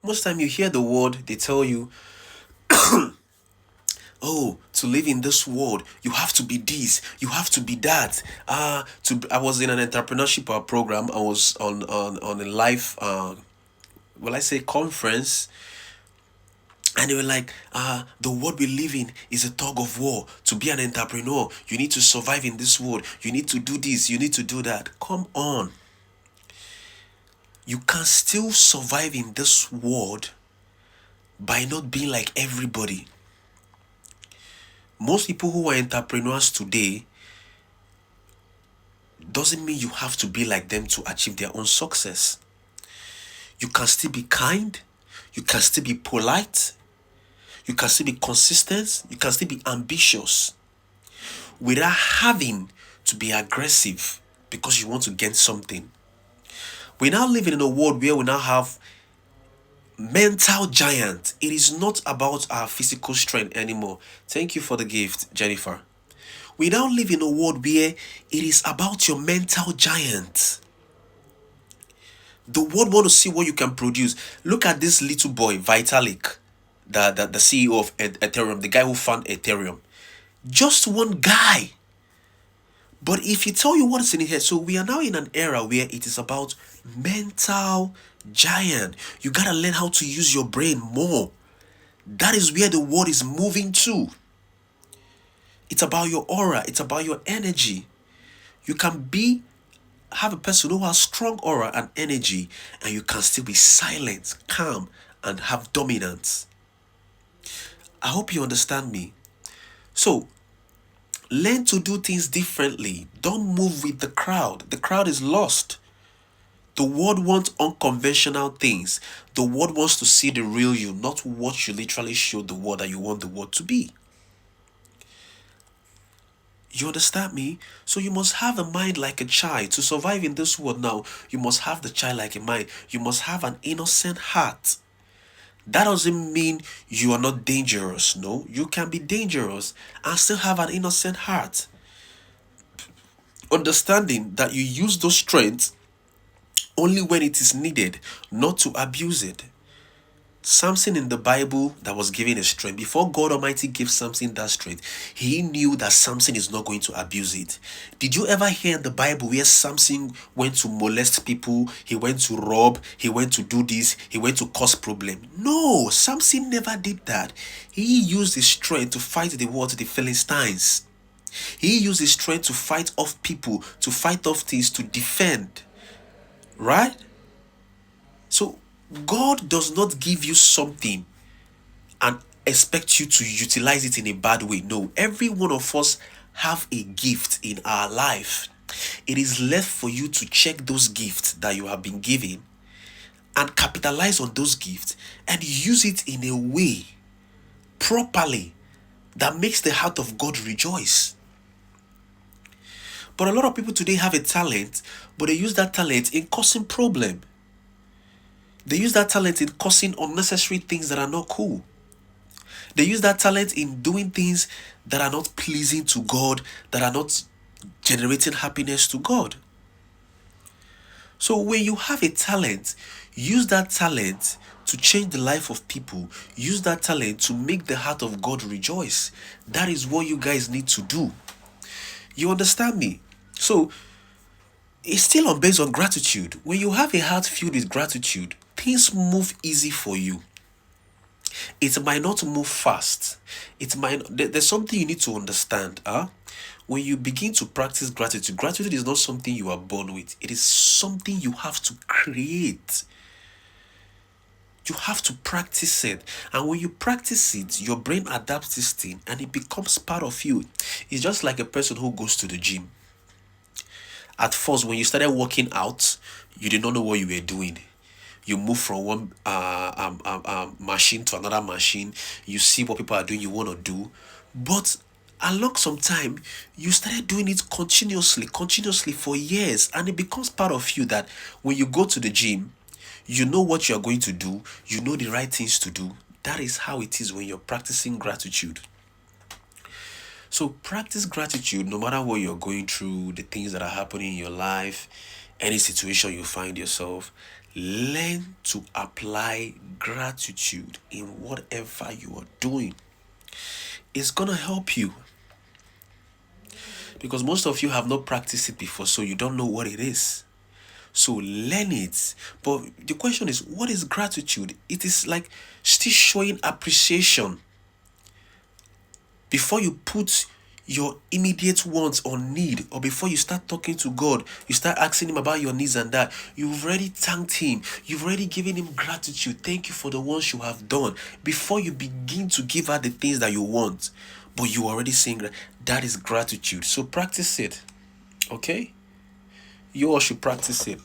Most time you hear the word, they tell you, oh, to live in this world, you have to be this, you have to be that. I was in an entrepreneurship program. I was on a live, well, I say conference, and they were like, the world we live in is a tug of war. To be an entrepreneur, you need to survive in this world. You need to do this, you need to do that. Come on. You can still survive in this world by not being like everybody. Most people who are entrepreneurs today doesn't mean you have to be like them to achieve their own success. You can still be kind. You can still be polite. You can still be consistent. You can still be ambitious without having to be aggressive because you want to gain something. We now live in a world where we now have mental giants. It is not about our physical strength anymore. Thank you for the gift, Jennifer. We now live in a world where it is about your mental giant. The world want to see what you can produce. Look at this little boy, Vitalik, the CEO of Ethereum, the guy who founded Ethereum. Just one guy. But if you tell you what's in here, so we are now in an era where it is about mental giant. You gotta learn how to use your brain more. That is where the world is moving to. It's about your aura. It's about your energy. You can have a person who has strong aura and energy, and you can still be silent, calm, and have dominance. I hope you understand me. So, learn to do things differently. Don't move with the crowd. The crowd is lost. The world wants unconventional things. The world wants to see the real you, not what you literally show the world that you want the world to be. You understand me? So you must have a mind like a child. To survive in this world now, you must have the childlike mind. You must have an innocent heart. That doesn't mean you are not dangerous. No, you can be dangerous and still have an innocent heart. Understanding that you use those strengths only when it is needed, not to abuse it. Samson in the Bible that was given a strength. Before God Almighty gave Samson that strength, he knew that Samson is not going to abuse it. Did you ever hear in the Bible where Samson went to molest people, he went to rob, he went to do this, he went to cause problem? No, Samson never did that. He used his strength to fight the war to the Philistines. He used his strength to fight off people, to fight off things, to defend. Right? So, God does not give you something and expect you to utilize it in a bad way. No, every one of us have a gift in our life. It is left for you to check those gifts that you have been given and capitalize on those gifts and use it in a way properly that makes the heart of God rejoice. But a lot of people today have a talent, but they use that talent in causing problem. They use that talent in causing unnecessary things that are not cool. They use that talent in doing things that are not pleasing to God, that are not generating happiness to God. So when you have a talent, use that talent to change the life of people. Use that talent to make the heart of God rejoice. That is what you guys need to do. You understand me? So it's still based on gratitude. When you have a heart filled with gratitude, things move easy for you. It might not move fast. There's something you need to understand. When you begin to practice gratitude is not something you are born with. It is something you have to create. You have to practice it. And when you practice it, your brain adapts this thing and it becomes part of you. It's just like a person who goes to the gym. At first, when you started working out, you did not know what you were doing. You move from one machine to another machine. You see what people are doing, you want to do. But along some time, you started doing it continuously for years. And it becomes part of you that when you go to the gym, you know what you are going to do. You know the right things to do. That is how it is when you're practicing gratitude. So practice gratitude no matter what you're going through, the things that are happening in your life, any situation you find yourself. Learn to apply gratitude in whatever you are doing. It's gonna help you, because most of you have not practiced it before, so you don't know what it is. So learn it. But the question is, what is gratitude? It is like still showing appreciation. Before you put your immediate wants or need, or before you start talking to God, you start asking him about your needs and that, you've already thanked him. You've already given him gratitude. Thank you for the ones you have done. Before you begin to give her the things that you want, but you already saying that is gratitude. So practice it. Okay? You all should practice it.